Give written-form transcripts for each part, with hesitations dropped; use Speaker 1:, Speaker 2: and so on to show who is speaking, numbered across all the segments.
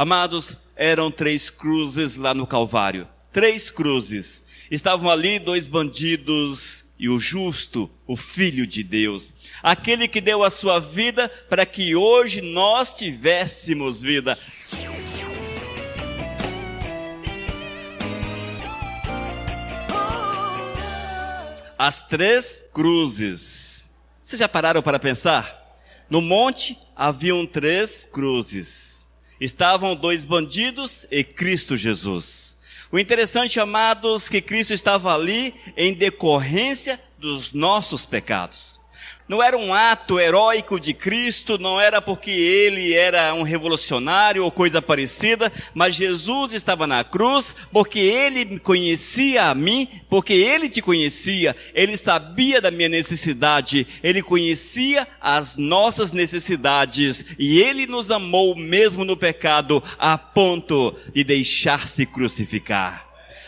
Speaker 1: Amados, eram 3 cruzes lá no Calvário. 3 cruzes. Estavam ali 2 bandidos e o justo, o Filho de Deus. Aquele que deu a sua vida para que hoje nós tivéssemos vida. As 3 cruzes. Vocês já pararam para pensar? No monte haviam 3 cruzes. Estavam 2 bandidos e Cristo Jesus. O interessante, amados, que Cristo estava ali em decorrência dos nossos pecados. Não era um ato heróico de Cristo, não era porque ele era um revolucionário ou coisa parecida, mas Jesus estava na cruz porque ele me conhecia a mim, porque ele te conhecia, ele sabia da minha necessidade, ele conhecia as nossas necessidades e ele nos amou mesmo no pecado a ponto de deixar-se crucificar.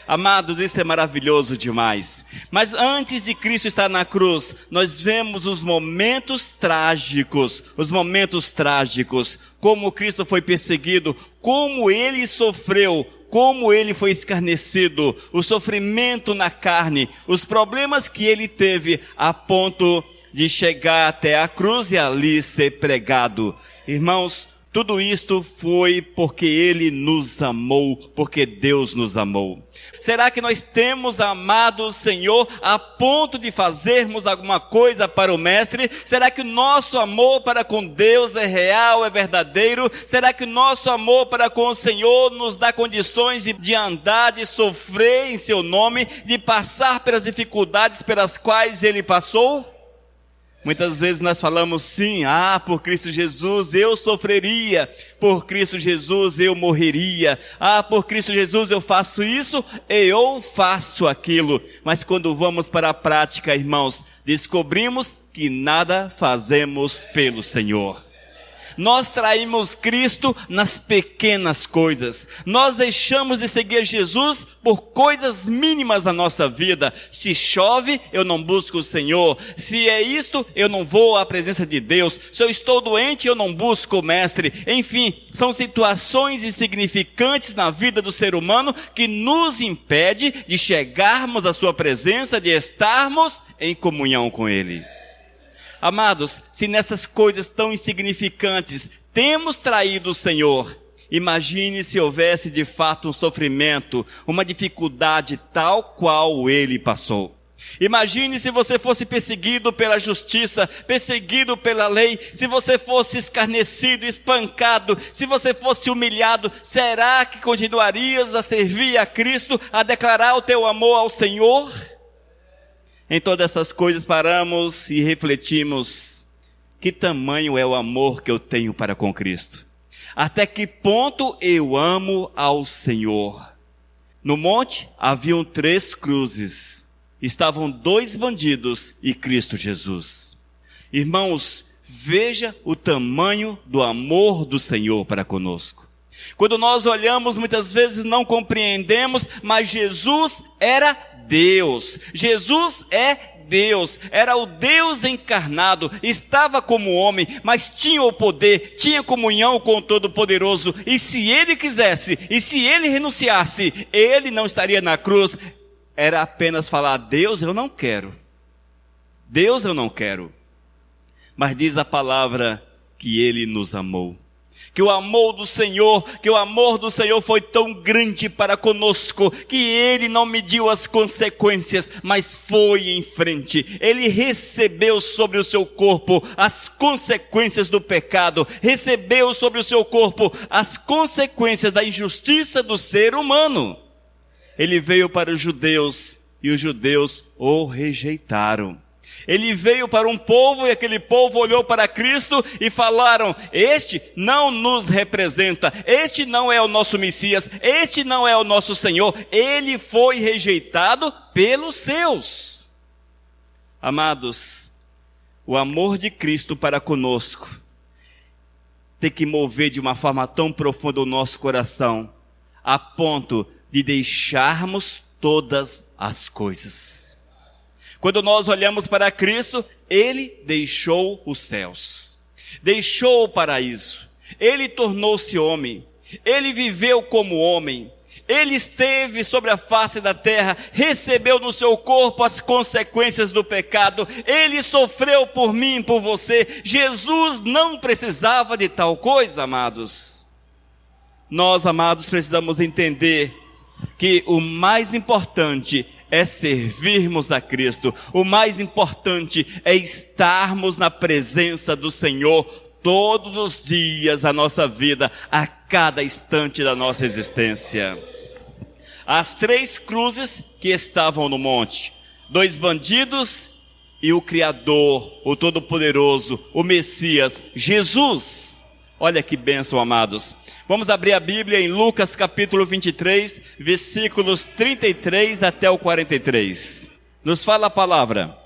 Speaker 1: Amados, isso é maravilhoso demais. Mas antes de Cristo estar na cruz, nós vemos os momentos trágicos, como Cristo foi perseguido, como ele sofreu, como ele foi escarnecido, o sofrimento na carne, os problemas que ele teve a ponto de chegar até a cruz e ali ser pregado. Irmãos, tudo isto foi porque ele nos amou, porque Deus nos amou. Será que nós temos amado o Senhor a ponto de fazermos alguma coisa para o Mestre? Será que o nosso amor para com Deus é real, é verdadeiro? Será que o nosso amor para com o Senhor nos dá condições de andar, de sofrer em seu nome, de passar pelas dificuldades pelas quais ele passou? Muitas vezes nós falamos sim, por Cristo Jesus eu sofreria, por Cristo Jesus eu morreria, por Cristo Jesus eu faço isso, eu faço aquilo. Mas quando vamos para a prática, irmãos, descobrimos que nada fazemos pelo Senhor. Nós traímos Cristo nas pequenas coisas. Nós deixamos de seguir Jesus por coisas mínimas na nossa vida. Se chove, eu não busco o Senhor. Se é isto, eu não vou à presença de Deus. Se eu estou doente, eu não busco o Mestre. Enfim, são situações insignificantes na vida do ser humano que nos impede de chegarmos à sua presença, de estarmos em comunhão com Ele. Amados, se nessas coisas tão insignificantes temos traído o Senhor, imagine se houvesse de fato um sofrimento, uma dificuldade tal qual ele passou. Imagine se você fosse perseguido pela justiça, perseguido pela lei, se você fosse escarnecido, espancado, se você fosse humilhado, será que continuarias a servir a Cristo, a declarar o teu amor ao Senhor? Em todas essas coisas paramos e refletimos, que tamanho é o amor que eu tenho para com Cristo? Até que ponto eu amo ao Senhor? No monte haviam 3 cruzes, estavam 2 bandidos e Cristo Jesus. Irmãos, veja o tamanho do amor do Senhor para conosco. Quando nós olhamos, muitas vezes não compreendemos, mas Jesus era Deus. Jesus é Deus, era o Deus encarnado, estava como homem, mas tinha o poder, tinha comunhão com o Todo-Poderoso, e se ele quisesse, e se ele renunciasse, ele não estaria na cruz. Era apenas falar: Deus, eu não quero. Deus, eu não quero. Mas diz a palavra que ele nos amou. Que o amor do Senhor foi tão grande para conosco, que ele não mediu as consequências, mas foi em frente. Ele recebeu sobre o seu corpo as consequências do pecado, recebeu sobre o seu corpo as consequências da injustiça do ser humano. Ele veio para os judeus e os judeus o rejeitaram. Ele veio para um povo e aquele povo olhou para Cristo e falaram: este não nos representa, este não é o nosso Messias, este não é o nosso Senhor. Ele foi rejeitado pelos seus. Amados, o amor de Cristo para conosco tem que mover de uma forma tão profunda o nosso coração, a ponto de deixarmos todas as coisas. Quando nós olhamos para Cristo, ele deixou os céus, deixou o paraíso, ele tornou-se homem, Ele viveu como homem. Ele esteve sobre a face da terra, recebeu no seu corpo as consequências do pecado. Ele sofreu por mim, por você. Jesus não precisava de tal coisa, amados. Nós, amados, precisamos entender que o mais importante é servirmos a Cristo. O mais importante é estarmos na presença do Senhor todos os dias da nossa vida, a cada instante da nossa existência. As 3 cruzes que estavam no monte, 2 bandidos e o Criador, o Todo-Poderoso, o Messias, Jesus. Olha que bênção, amados. Vamos abrir a Bíblia em Lucas capítulo 23, versículos 33 até o 43. Nos fala a palavra.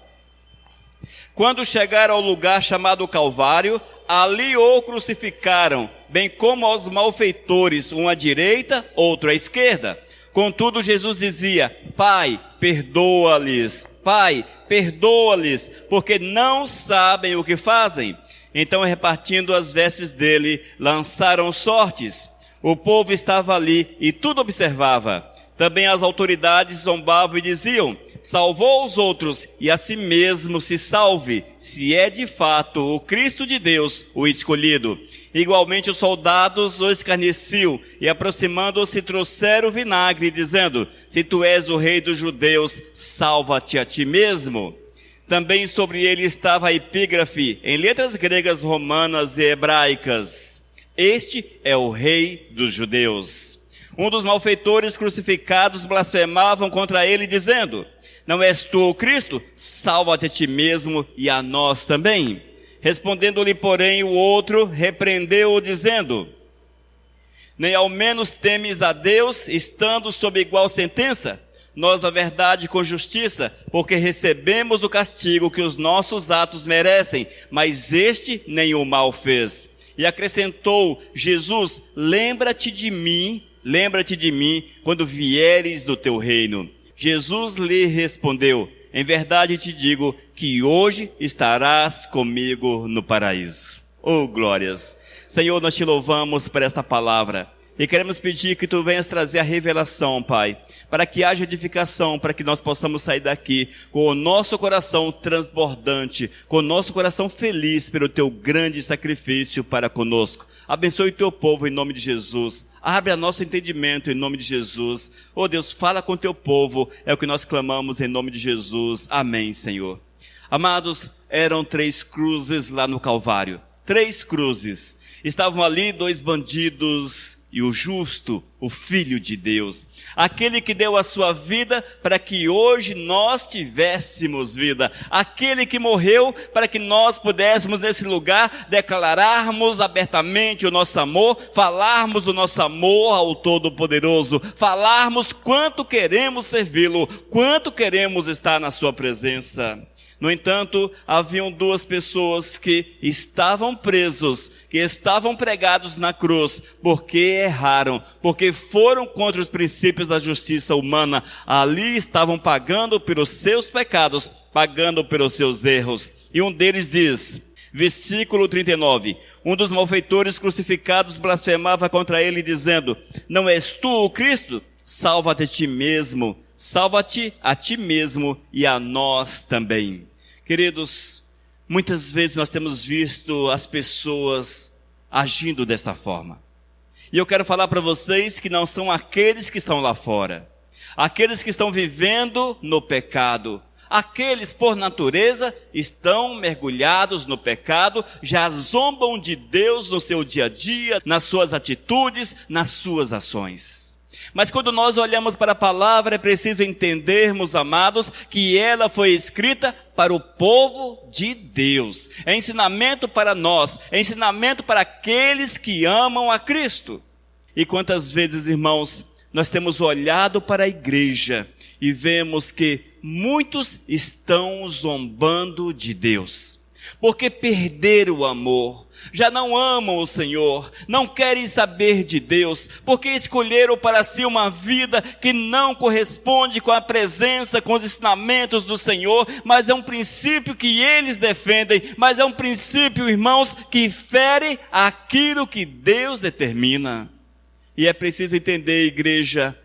Speaker 1: Quando chegaram ao lugar chamado Calvário, ali o crucificaram, bem como aos malfeitores, um à direita, outro à esquerda. Contudo, Jesus dizia: Pai, perdoa-lhes, Pai, perdoa-lhes, porque não sabem o que fazem. Então, repartindo as vestes dele, lançaram sortes. O povo estava ali e tudo observava. Também as autoridades zombavam e diziam: salvou os outros e a si mesmo se salve, se é de fato o Cristo de Deus, o escolhido. Igualmente os soldados o escarneciam e, aproximando-se, trouxeram vinagre, dizendo: se tu és o rei dos judeus, salva-te a ti mesmo. Também sobre ele estava a epígrafe, em letras gregas, romanas e hebraicas: este é o rei dos judeus. Um dos malfeitores crucificados blasfemavam contra ele, dizendo: não és tu o Cristo? Salva-te a ti mesmo e a nós também. Respondendo-lhe, porém, o outro repreendeu-o, dizendo: nem ao menos temes a Deus, estando sob igual sentença? Nós, na verdade, com justiça, porque recebemos o castigo que os nossos atos merecem, mas este nenhum mal fez. E acrescentou Jesus: lembra-te de mim, quando vieres do teu reino. Jesus lhe respondeu: em verdade te digo que hoje estarás comigo no paraíso. Oh, glórias! Senhor, nós te louvamos por esta palavra. E queremos pedir que tu venhas trazer a revelação, Pai, para que haja edificação, para que nós possamos sair daqui com o nosso coração transbordante, com o nosso coração feliz pelo teu grande sacrifício para conosco. Abençoe o teu povo em nome de Jesus. Abre a nosso entendimento em nome de Jesus. Oh Deus, fala com o teu povo, é o que nós clamamos em nome de Jesus. Amém, Senhor. Amados, eram 3 cruzes lá no Calvário. 3 cruzes. Estavam ali 2 bandidos e o justo, o Filho de Deus, aquele que deu a sua vida para que hoje nós tivéssemos vida, aquele que morreu para que nós pudéssemos nesse lugar declararmos abertamente o nosso amor, falarmos do nosso amor ao Todo-Poderoso, falarmos quanto queremos servi-lo, quanto queremos estar na sua presença. No entanto, haviam 2 pessoas que estavam presos, que estavam pregados na cruz, porque erraram, porque foram contra os princípios da justiça humana. Ali estavam pagando pelos seus pecados, pagando pelos seus erros. E um deles diz, versículo 39, um dos malfeitores crucificados blasfemava contra ele, dizendo: não és tu o Cristo? Salva-te a ti mesmo. Salva-te a ti mesmo e a nós também. Queridos, muitas vezes nós temos visto as pessoas agindo dessa forma. E eu quero falar para vocês que não são aqueles que estão lá fora. Aqueles que estão vivendo no pecado. Aqueles, por natureza, estão mergulhados no pecado, já zombam de Deus no seu dia a dia, nas suas atitudes, nas suas ações. Mas quando nós olhamos para a palavra, é preciso entendermos, amados, que ela foi escrita para o povo de Deus. É ensinamento para nós, é ensinamento para aqueles que amam a Cristo. E quantas vezes, irmãos, nós temos olhado para a igreja e vemos que muitos estão zombando de Deus. Porque perderam o amor, já não amam o Senhor, não querem saber de Deus, porque escolheram para si uma vida que não corresponde com a presença, com os ensinamentos do Senhor, mas é um princípio que eles defendem, mas é um princípio, irmãos, que fere aquilo que Deus determina. E é preciso entender, igreja,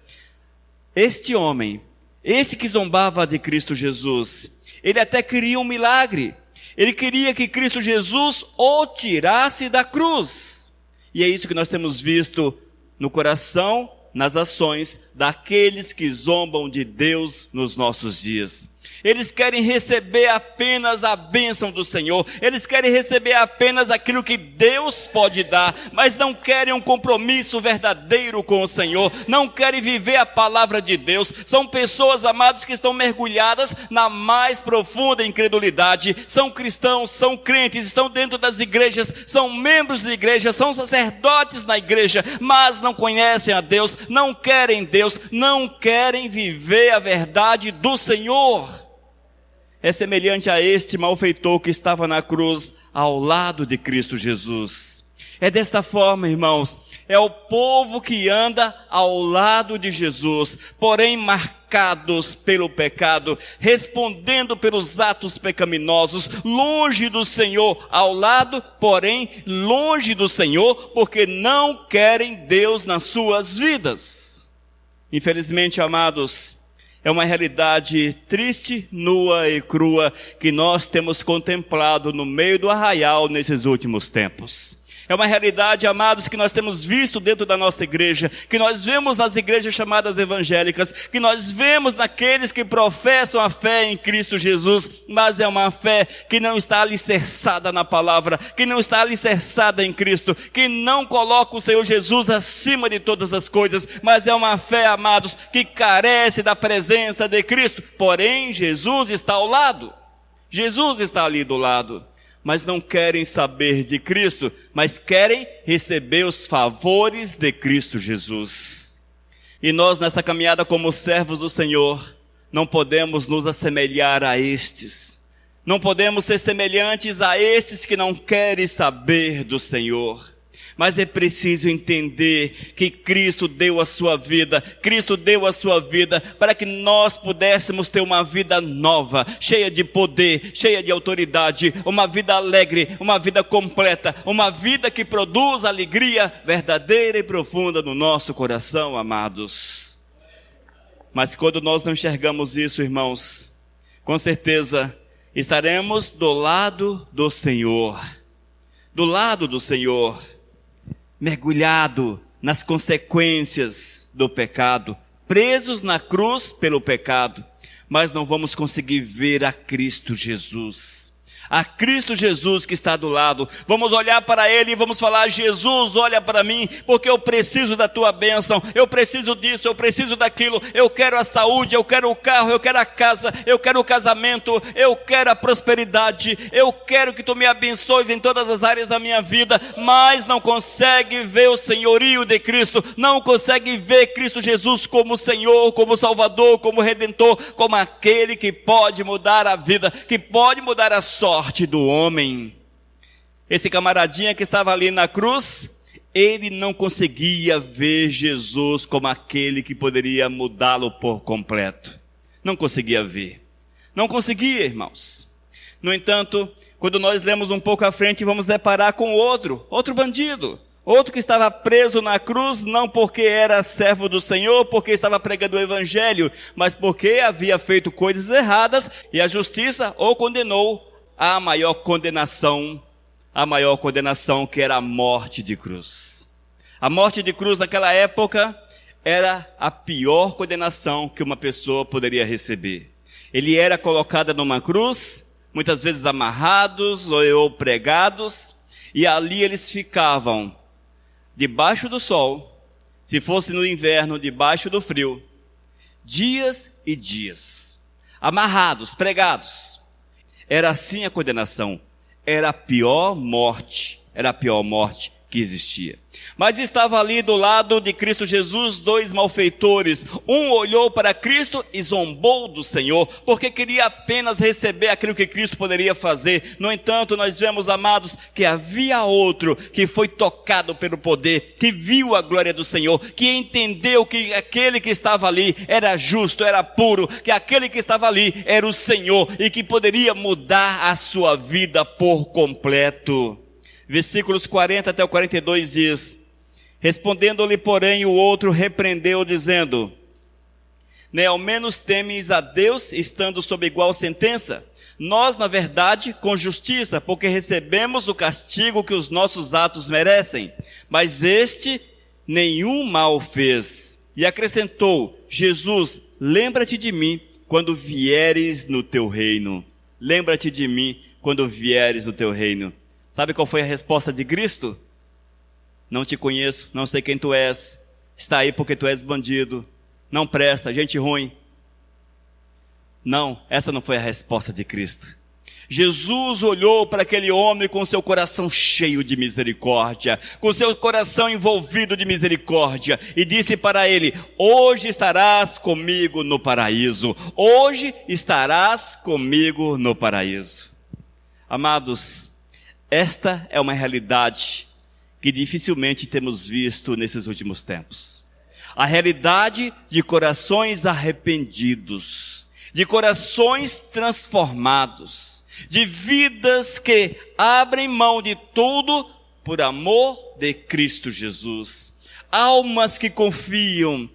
Speaker 1: este homem, esse que zombava de Cristo Jesus, ele até queria um milagre. Ele queria que Cristo Jesus o tirasse da cruz. E é isso que nós temos visto no coração, nas ações daqueles que zombam de Deus nos nossos dias. Eles querem receber apenas a bênção do Senhor. Eles querem receber apenas aquilo que Deus pode dar, mas não querem um compromisso verdadeiro com o Senhor. Não querem viver a palavra de Deus. São pessoas, amados, que estão mergulhadas na mais profunda incredulidade. São cristãos, são crentes, estão dentro das igrejas, são membros de igreja, são sacerdotes na igreja, mas não conhecem a Deus, não querem Deus, não querem viver a verdade do Senhor. É semelhante a este malfeitor que estava na cruz ao lado de Cristo Jesus. É desta forma, irmãos, é o povo que anda ao lado de Jesus, porém marcados pelo pecado, respondendo pelos atos pecaminosos, longe do Senhor, ao lado, porém longe do Senhor, porque não querem Deus nas suas vidas. Infelizmente, amados, é uma realidade triste, nua e crua que nós temos contemplado no meio do arraial nesses últimos tempos. É uma realidade, amados, que nós temos visto dentro da nossa igreja, que nós vemos nas igrejas chamadas evangélicas, que nós vemos naqueles que professam a fé em Cristo Jesus, mas é uma fé que não está alicerçada na palavra, que não está alicerçada em Cristo, que não coloca o Senhor Jesus acima de todas as coisas, mas é uma fé, amados, que carece da presença de Cristo. Porém, Jesus está ao lado. Jesus está ali do lado. Mas não querem saber de Cristo, mas querem receber os favores de Cristo Jesus. E nós, nessa caminhada como servos do Senhor, não podemos nos assemelhar a estes. Não podemos ser semelhantes a estes que não querem saber do Senhor. Mas é preciso entender que Cristo deu a sua vida para que nós pudéssemos ter uma vida nova, cheia de poder, cheia de autoridade, uma vida alegre, uma vida completa, uma vida que produz alegria verdadeira e profunda no nosso coração, amados. Mas quando nós não enxergamos isso, irmãos, com certeza estaremos do lado do Senhor, mergulhado nas consequências do pecado, presos na cruz pelo pecado, mas não vamos conseguir ver a Cristo Jesus. A Cristo Jesus que está do lado. Vamos olhar para Ele e vamos falar: Jesus, olha para mim, porque eu preciso da Tua bênção, eu preciso disso, eu preciso daquilo, eu quero a saúde, eu quero o carro, eu quero a casa, eu quero o casamento, eu quero a prosperidade, eu quero que Tu me abençoes em todas as áreas da minha vida, mas não consegue ver o senhorio de Cristo, não consegue ver Cristo Jesus como Senhor, como Salvador, como Redentor, como aquele que pode mudar a vida, que pode mudar a sorte do homem. Esse camaradinha que estava ali na cruz, ele não conseguia ver Jesus como aquele que poderia mudá-lo por completo. Não conseguia ver. Não conseguia, irmãos. No entanto, quando nós lemos um pouco à frente, vamos deparar com outro bandido. Outro que estava preso na cruz, não porque era servo do Senhor, porque estava pregando o evangelho, mas porque havia feito coisas erradas e a justiça o condenou a maior condenação que era a morte de cruz. A morte de cruz naquela época era a pior condenação que uma pessoa poderia receber. Ele era colocado numa cruz, muitas vezes amarrados ou pregados, e ali eles ficavam debaixo do sol, se fosse no inverno, debaixo do frio, dias e dias, amarrados, pregados. Era assim a condenação, era a pior morte que existia. Mas estava ali do lado de Cristo Jesus dois malfeitores. Um olhou para Cristo e zombou do Senhor, porque queria apenas receber aquilo que Cristo poderia fazer. No entanto, nós vemos, amados, que havia outro que foi tocado pelo poder, que viu a glória do Senhor, que entendeu que aquele que estava ali era justo, era puro, que aquele que estava ali era o Senhor e que poderia mudar a sua vida por completo. Versículos 40 até o 42 diz: Respondendo-lhe, porém, o outro repreendeu, dizendo: nem ao menos temes a Deus, estando sob igual sentença? Nós, na verdade, com justiça, porque recebemos o castigo que os nossos atos merecem. Mas este nenhum mal fez. E acrescentou: Jesus, lembra-te de mim quando vieres no teu reino. Lembra-te de mim quando vieres no teu reino. Sabe qual foi a resposta de Cristo? Não te conheço, não sei quem tu és. Está aí porque tu és bandido. Não presta, gente ruim. Não, essa não foi a resposta de Cristo. Jesus olhou para aquele homem com seu coração cheio de misericórdia, com seu coração envolvido de misericórdia, e disse para ele: hoje estarás comigo no paraíso. Hoje estarás comigo no paraíso. Amados, esta é uma realidade que dificilmente temos visto nesses últimos tempos. A realidade de corações arrependidos, de corações transformados, de vidas que abrem mão de tudo por amor de Cristo Jesus. Almas que confiam,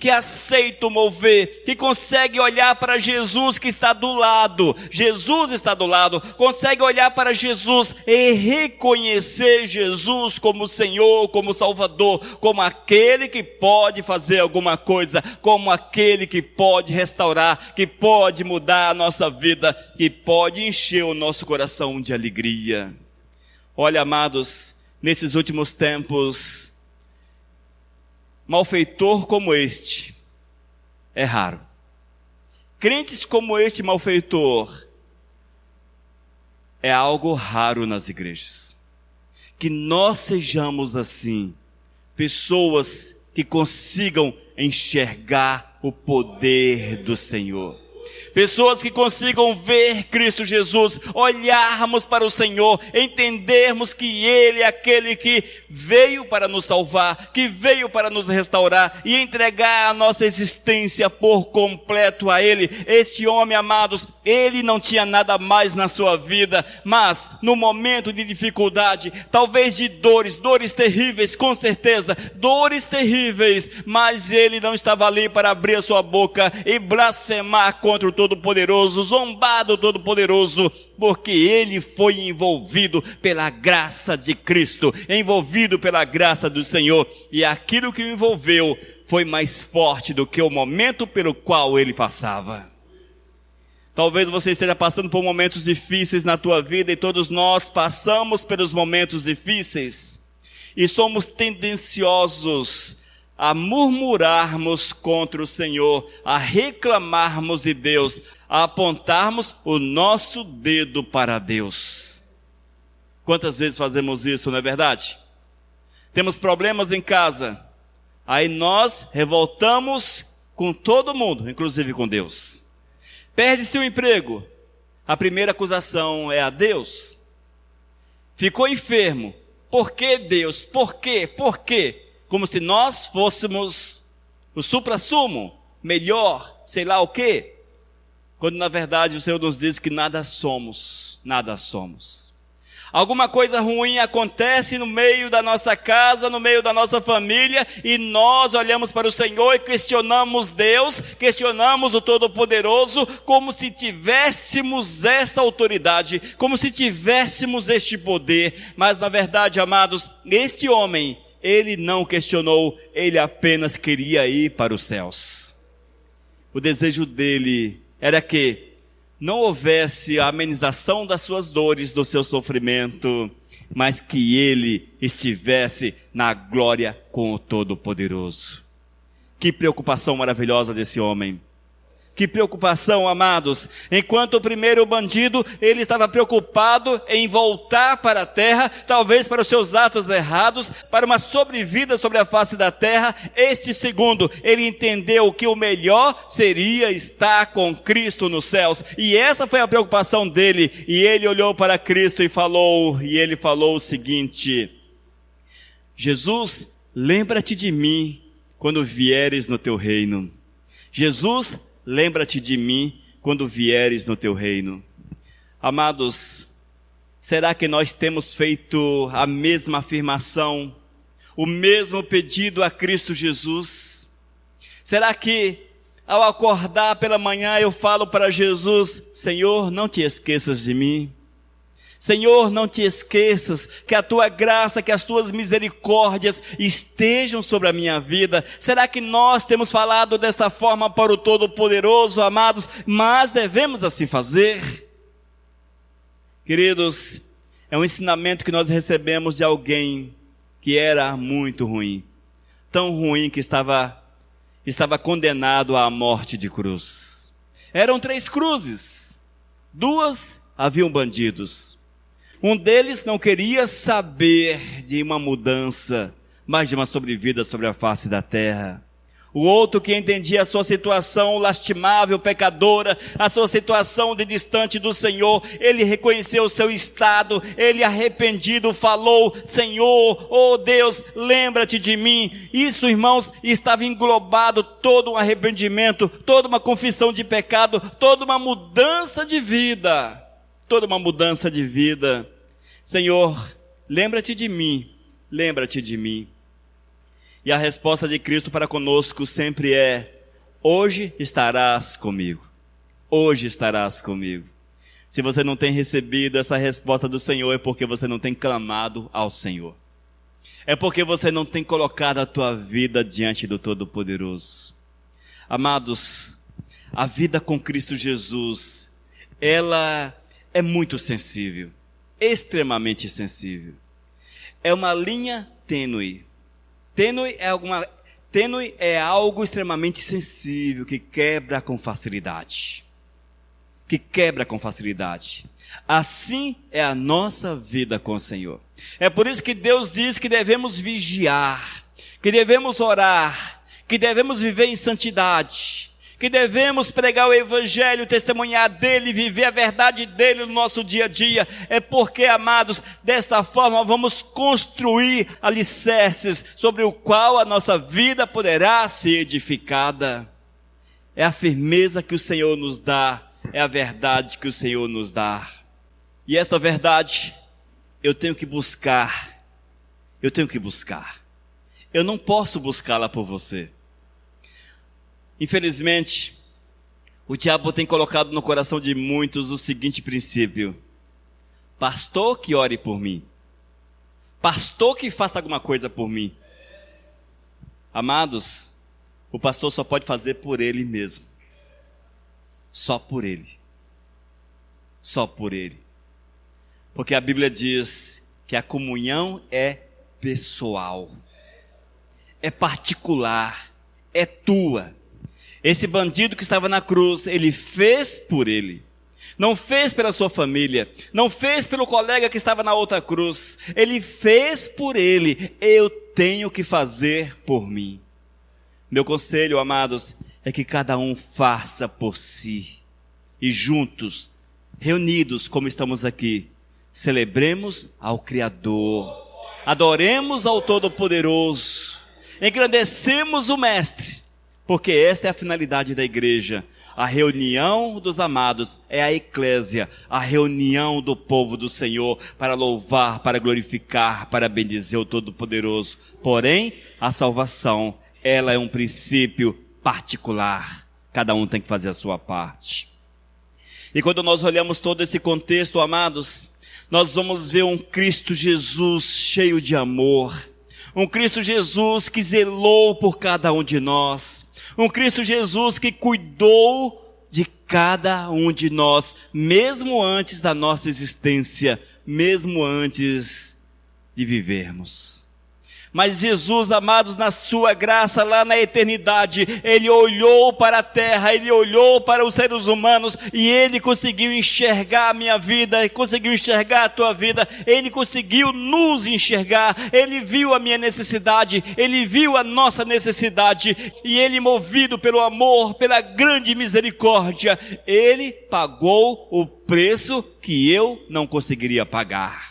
Speaker 1: que aceitam mover, que conseguem olhar para Jesus que está do lado. Jesus está do lado, conseguem olhar para Jesus e reconhecer Jesus como Senhor, como Salvador, como aquele que pode fazer alguma coisa, como aquele que pode restaurar, que pode mudar a nossa vida, que pode encher o nosso coração de alegria. Olha, amados, nesses últimos tempos, malfeitor como este é raro. Crentes como este malfeitor é algo raro nas igrejas. Que nós sejamos assim, pessoas que consigam enxergar o poder do Senhor. Pessoas que consigam ver Cristo Jesus, olharmos para o Senhor, entendermos que Ele é aquele que veio para nos salvar, que veio para nos restaurar e entregar a nossa existência por completo a Ele. Este homem, amados, ele não tinha nada mais na sua vida, mas no momento de dificuldade, talvez de dores terríveis, com certeza, dores terríveis, mas ele não estava ali para abrir a sua boca e blasfemar contra o Todo-Poderoso, zombar do Todo-Poderoso, porque ele foi envolvido pela graça de Cristo, envolvido pela graça do Senhor, e aquilo que o envolveu foi mais forte do que o momento pelo qual ele passava. Talvez você esteja passando por momentos difíceis na tua vida, e todos nós passamos pelos momentos difíceis, e somos tendenciosos a murmurarmos contra o Senhor, a reclamarmos de Deus, a apontarmos o nosso dedo para Deus. Quantas vezes fazemos isso, não é verdade? Temos problemas em casa, aí nós revoltamos com todo mundo, inclusive com Deus. Perde-se o emprego, a primeira acusação é a Deus. Ficou enfermo, por que Deus? Por quê? Por quê? Como se nós fôssemos o suprassumo, melhor, sei lá o quê. Quando na verdade o Senhor nos diz que nada somos, nada somos. Alguma coisa ruim acontece no meio da nossa casa, no meio da nossa família, e nós olhamos para o Senhor e questionamos Deus, questionamos o Todo-Poderoso, como se tivéssemos esta autoridade, como se tivéssemos este poder. Mas na verdade, amados, este homem, ele não questionou, ele apenas queria ir para os céus. O desejo dele era que não houvesse a amenização das suas dores, do seu sofrimento, mas que ele estivesse na glória com o Todo-Poderoso. Que preocupação maravilhosa desse homem. Que preocupação, amados. Enquanto o primeiro bandido, ele estava preocupado em voltar para a terra, talvez para os seus atos errados, para uma sobrevida sobre a face da terra. Este segundo, ele entendeu que o melhor seria estar com Cristo nos céus. E essa foi a preocupação dele. E ele olhou para Cristo e ele falou o seguinte: Jesus, lembra-te de mim quando vieres no teu reino. Jesus, lembra-te de mim quando vieres no teu reino. Amados, será que nós temos feito a mesma afirmação? o mesmo pedido a Cristo Jesus? Será que ao acordar pela manhã eu falo para Jesus: Senhor, não te esqueças de mim. Senhor, não te esqueças que a tua graça, que as tuas misericórdias estejam sobre a minha vida. Será que nós temos falado dessa forma para o Todo-Poderoso, amados? Mas devemos assim fazer. Queridos, é um ensinamento que nós recebemos de alguém que era muito ruim. Tão ruim que estava condenado à morte de cruz. Eram 3 cruzes. 2 haviam bandidos. Um deles não queria saber de uma mudança, mas de uma sobrevida sobre a face da terra. O outro, que entendia a sua situação lastimável, pecadora, a sua situação de distante do Senhor, ele reconheceu o seu estado, ele arrependido falou: Senhor, oh Deus, lembra-te de mim. Isso, irmãos, estava englobado todo um arrependimento, toda uma confissão de pecado, toda uma mudança de vida. Toda uma mudança de vida. Senhor, lembra-te de mim, lembra-te de mim. E a resposta de Cristo para conosco sempre é: hoje estarás comigo. Hoje estarás comigo. Se você não tem recebido essa resposta do Senhor, é porque você não tem clamado ao Senhor. É porque você não tem colocado a tua vida diante do Todo-Poderoso. Amados, a vida com Cristo Jesus, ela é muito sensível, extremamente sensível. É uma linha tênue. Tênue é algo extremamente sensível, que quebra com facilidade. Que quebra com facilidade. Assim é a nossa vida com o Senhor. É por isso que Deus diz que devemos vigiar, que devemos orar, que devemos viver em santidade, que devemos pregar o Evangelho, testemunhar dele, viver a verdade dele no nosso dia a dia. É porque, amados, desta forma vamos construir alicerces sobre o qual a nossa vida poderá ser edificada. É a firmeza que o Senhor nos dá, é a verdade que o Senhor nos dá. E esta verdade eu tenho que buscar. Eu não posso buscá-la por você. Infelizmente, o diabo tem colocado no coração de muitos o seguinte princípio: pastor que ore por mim, pastor que faça alguma coisa por mim. Amados, o pastor só pode fazer por ele mesmo. Só por ele. Só por ele. Porque a Bíblia diz que a comunhão é pessoal, é particular, é tua. Esse bandido que estava na cruz, ele fez por ele. Não fez pela sua família, não fez pelo colega que estava na outra cruz. Ele fez por ele. Eu tenho que fazer por mim. Meu conselho, amados, é que cada um faça por si. E juntos, reunidos como estamos aqui, celebremos ao Criador, adoremos ao Todo-Poderoso, engrandecemos o Mestre. Porque essa é a finalidade da igreja. A reunião dos amados é a eclésia, a reunião do povo do Senhor para louvar, para glorificar, para bendizer o Todo-Poderoso. Porém, a salvação, ela é um princípio particular. Cada um tem que fazer a sua parte. E quando nós olhamos todo esse contexto, amados, nós vamos ver um Cristo Jesus cheio de amor. Um Cristo Jesus que zelou por cada um de nós. Um Cristo Jesus que cuidou de cada um de nós, mesmo antes da nossa existência, mesmo antes de vivermos. Mas Jesus, amados, na sua graça lá na eternidade, Ele olhou para a terra, Ele olhou para os seres humanos e Ele conseguiu enxergar a minha vida, conseguiu enxergar a tua vida, Ele conseguiu nos enxergar, Ele viu a minha necessidade, Ele viu a nossa necessidade e Ele, movido pelo amor, pela grande misericórdia, Ele pagou o preço que eu não conseguiria pagar.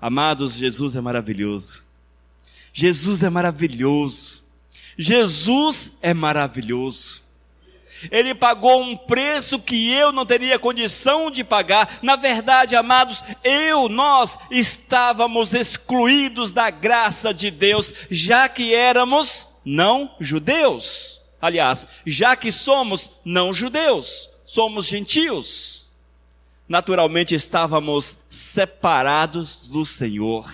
Speaker 1: Amados, Jesus é maravilhoso. Jesus é maravilhoso. Jesus é maravilhoso. Ele pagou um preço que eu não teria condição de pagar. Na verdade, amados, nós estávamos excluídos da graça de Deus, já que éramos não judeus. Aliás, já que somos não judeus, somos gentios. Naturalmente estávamos separados do Senhor.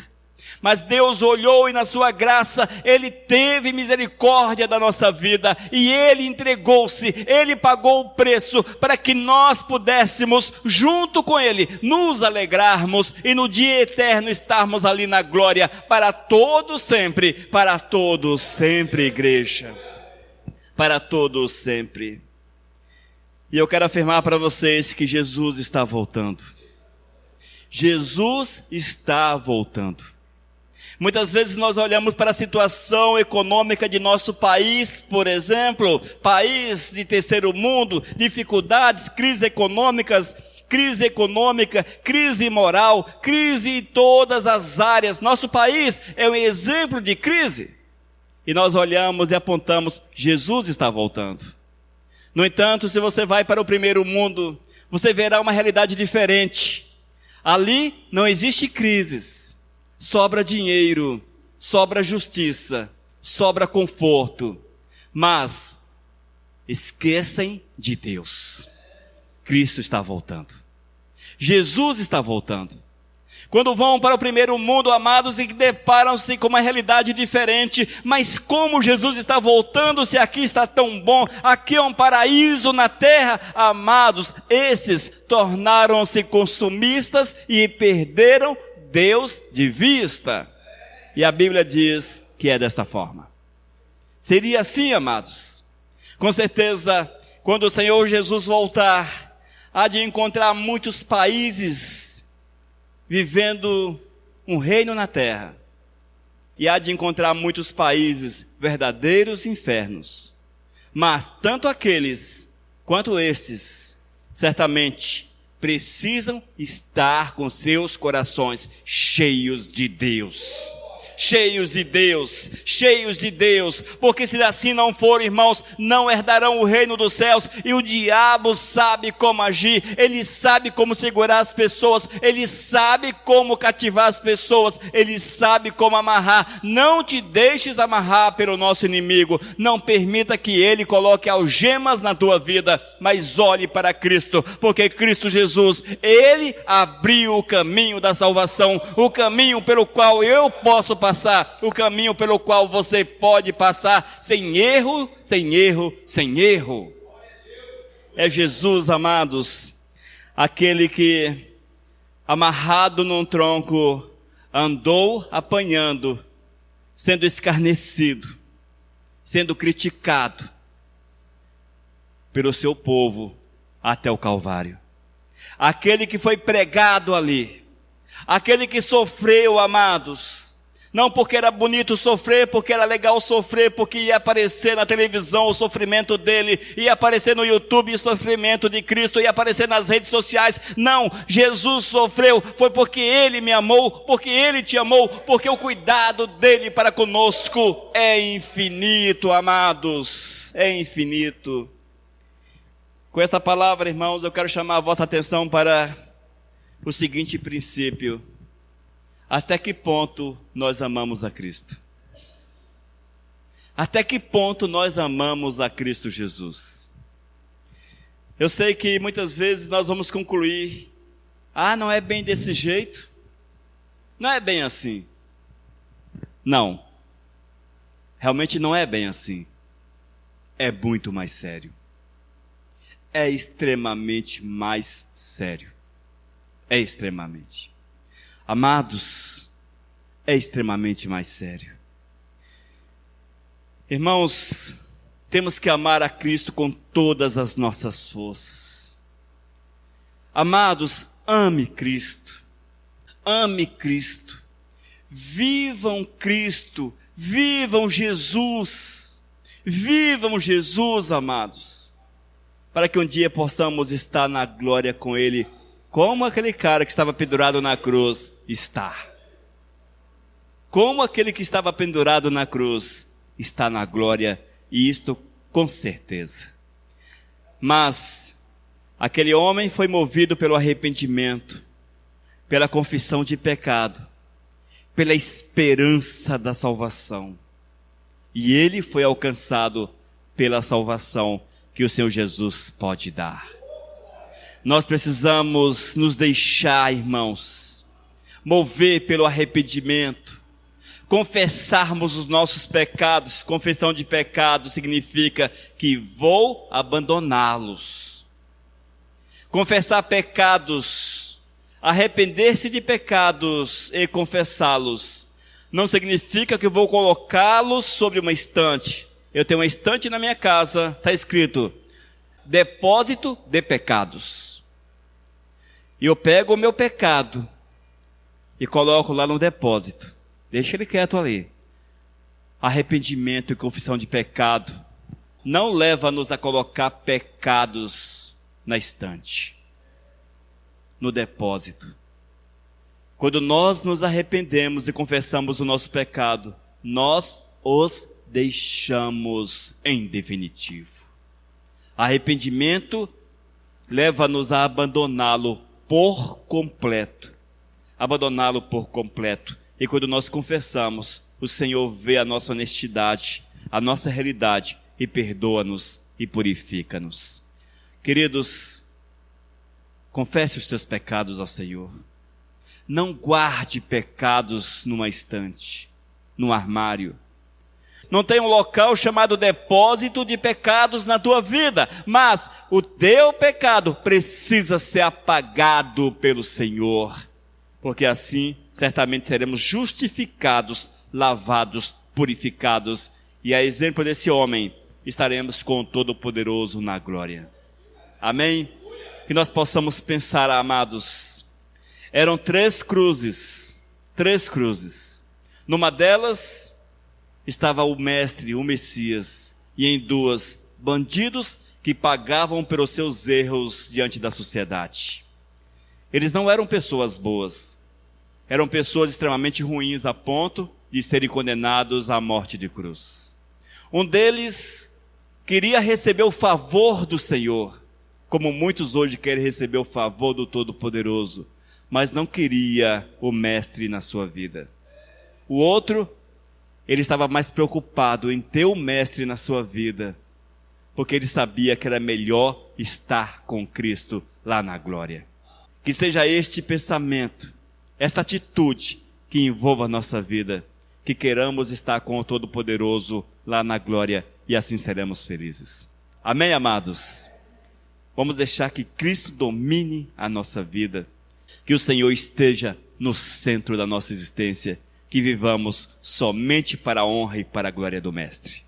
Speaker 1: Mas Deus olhou e na sua graça, Ele teve misericórdia da nossa vida e Ele entregou-se, Ele pagou o preço para que nós pudéssemos, junto com Ele, nos alegrarmos e no dia eterno estarmos ali na glória para todos sempre, igreja. Para todos sempre. E eu quero afirmar para vocês que Jesus está voltando. Jesus está voltando. Muitas vezes nós olhamos para a situação econômica de nosso país, por exemplo, país de terceiro mundo, dificuldades, crises econômicas, crise moral, crise em todas as áreas. Nosso país é um exemplo de crise. E nós olhamos e apontamos, Jesus está voltando. No entanto, se você vai para o primeiro mundo, você verá uma realidade diferente. Ali não existe crises. Sobra dinheiro, sobra justiça, sobra conforto, mas esquecem de Deus. Cristo está voltando. Jesus está voltando. Quando vão para o primeiro mundo, amados, e deparam-se com uma realidade diferente, mas como Jesus está voltando, se aqui está tão bom, aqui é um paraíso na terra, amados, esses tornaram-se consumistas e perderam Deus de vista. E a Bíblia diz que é desta forma. Seria assim, amados. Com certeza, quando o Senhor Jesus voltar, há de encontrar muitos países vivendo um reino na terra. E há de encontrar muitos países verdadeiros infernos. Mas tanto aqueles quanto estes, certamente, precisam estar com seus corações cheios de Deus. Cheios de Deus, porque se assim não for, irmãos, não herdarão o reino dos céus. E o diabo sabe como agir, ele sabe como segurar as pessoas, ele sabe como cativar as pessoas, ele sabe como amarrar. Não te deixes amarrar pelo nosso inimigo, não permita que ele coloque algemas na tua vida, mas olhe para Cristo, porque Cristo Jesus, Ele abriu o caminho da salvação, o caminho pelo qual eu posso passar, o caminho pelo qual você pode passar, sem erro. É Jesus, amados, aquele que, amarrado num tronco, andou apanhando, sendo escarnecido, sendo criticado pelo seu povo até o Calvário. Aquele que foi pregado ali, aquele que sofreu, amados, não porque era bonito sofrer, porque era legal sofrer, porque ia aparecer na televisão o sofrimento dele, ia aparecer no YouTube o sofrimento de Cristo, ia aparecer nas redes sociais. Não, Jesus sofreu, foi porque Ele me amou, porque Ele te amou, porque o cuidado dele para conosco é infinito, amados, é infinito. Com essa palavra, irmãos, eu quero chamar a vossa atenção para o seguinte princípio: até que ponto nós amamos a Cristo? Até que ponto nós amamos a Cristo Jesus? Eu sei que muitas vezes nós vamos concluir: não é bem desse jeito, não é bem assim. Não, realmente não é bem assim. É muito mais sério. É extremamente mais sério. É extremamente. Amados, é extremamente mais sério. Irmãos, temos que amar a Cristo com todas as nossas forças. Amados, ame Cristo. Ame Cristo. Vivam Cristo. Vivam Jesus. Vivam Jesus, amados. Para que um dia possamos estar na glória com Ele, como aquele cara que estava pendurado na cruz está. Como aquele que estava pendurado na cruz está na glória, e isto com certeza. Mas aquele homem foi movido pelo arrependimento, pela confissão de pecado, pela esperança da salvação. E ele foi alcançado pela salvação que o Senhor Jesus pode dar. Nós precisamos nos deixar, irmãos, mover pelo arrependimento, confessarmos os nossos pecados. Confissão de pecado significa que vou abandoná-los. Confessar pecados, arrepender-se de pecados e confessá-los, não significa que eu vou colocá-los sobre uma estante. Eu tenho uma estante na minha casa, está escrito, depósito de pecados. E eu pego o meu pecado e coloco lá no depósito. Deixa ele quieto ali. Arrependimento e confissão de pecado não leva-nos a colocar pecados na estante, no depósito. Quando nós nos arrependemos e confessamos o nosso pecado, nós os deixamos em definitivo. Arrependimento leva-nos a abandoná-lo por completo. Abandoná-lo por completo. E quando nós confessamos, o Senhor vê a nossa honestidade, a nossa realidade e perdoa-nos e purifica-nos. Queridos, confesse os teus pecados ao Senhor. Não guarde pecados numa estante, num armário. Não tem um local chamado depósito de pecados na tua vida, mas o teu pecado precisa ser apagado pelo Senhor, porque assim certamente seremos justificados, lavados, purificados, e a exemplo desse homem, estaremos com o Todo-Poderoso na glória. Amém? Que nós possamos pensar, amados, eram 3 cruzes, numa delas estava o Mestre, o Messias, e em 2, bandidos que pagavam pelos seus erros diante da sociedade. Eles não eram pessoas boas, eram pessoas extremamente ruins a ponto de serem condenados à morte de cruz. Um deles queria receber o favor do Senhor, como muitos hoje querem receber o favor do Todo-Poderoso, mas não queria o Mestre na sua vida. O outro, ele estava mais preocupado em ter o Mestre na sua vida, porque ele sabia que era melhor estar com Cristo lá na glória. Que seja este pensamento, esta atitude que envolva a nossa vida, que queiramos estar com o Todo-Poderoso lá na glória e assim seremos felizes. Amém, amados? Vamos deixar que Cristo domine a nossa vida, que o Senhor esteja no centro da nossa existência, que vivamos somente para a honra e para a glória do Mestre.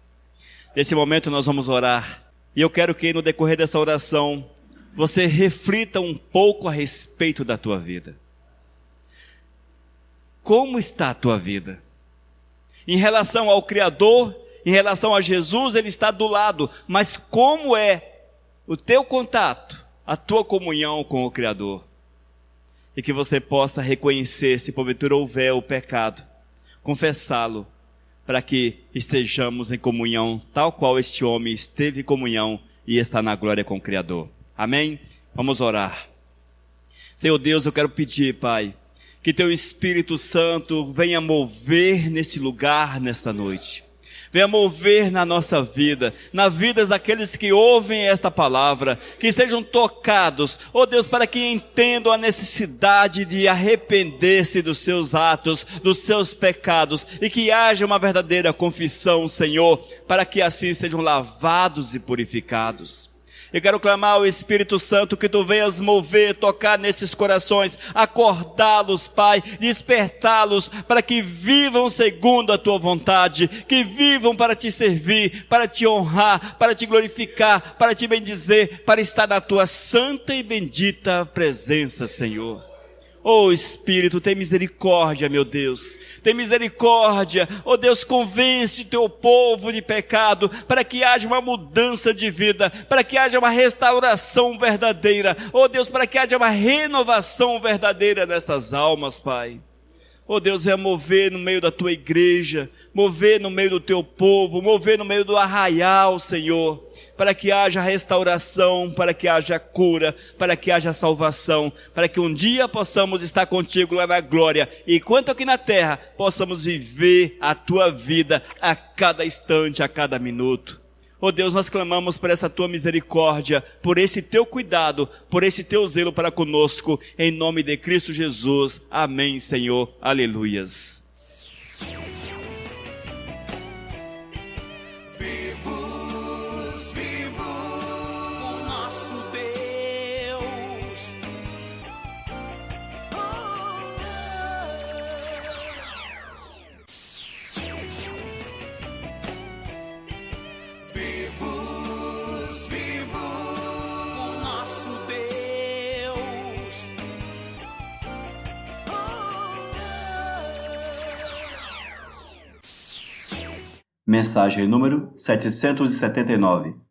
Speaker 1: Nesse momento nós vamos orar, e eu quero que no decorrer dessa oração, você reflita um pouco a respeito da tua vida. Como está a tua vida? Em relação ao Criador, em relação a Jesus, Ele está do lado, mas como é o teu contato, a tua comunhão com o Criador? E que você possa reconhecer, se porventura houver o pecado, confessá-lo, para que estejamos em comunhão, tal qual este homem esteve em comunhão e está na glória com o Criador. Amém? Vamos orar. Senhor Deus, eu quero pedir, Pai, que Teu Espírito Santo venha mover nesse lugar, nesta noite. Venha mover na nossa vida, na vida daqueles que ouvem esta palavra, que sejam tocados, ó Deus, para que entendam a necessidade de arrepender-se dos seus atos, dos seus pecados, e que haja uma verdadeira confissão, Senhor, para que assim sejam lavados e purificados. Eu quero clamar ao Espírito Santo que Tu venhas mover, tocar nesses corações, acordá-los, Pai, despertá-los para que vivam segundo a Tua vontade, que vivam para Te servir, para Te honrar, para Te glorificar, para Te bendizer, para estar na Tua santa e bendita presença, Senhor. Oh Espírito, tem misericórdia, meu Deus, tem misericórdia, oh Deus, convence teu povo de pecado, para que haja uma mudança de vida, para que haja uma restauração verdadeira, oh Deus, para que haja uma renovação verdadeira nessas almas, Pai. Oh Deus, venha mover no meio da tua igreja, mover no meio do teu povo, mover no meio do arraial, Senhor, para que haja restauração, para que haja cura, para que haja salvação, para que um dia possamos estar contigo lá na glória, e enquanto aqui na terra, possamos viver a tua vida a cada instante, a cada minuto. Oh Deus, nós clamamos por essa tua misericórdia, por esse teu cuidado, por esse teu zelo para conosco, em nome de Cristo Jesus. Amém, Senhor. Aleluias.
Speaker 2: Vivos, vivo o nosso Deus. Vivos, vivo o nosso Deus.
Speaker 3: Mensagem número 779.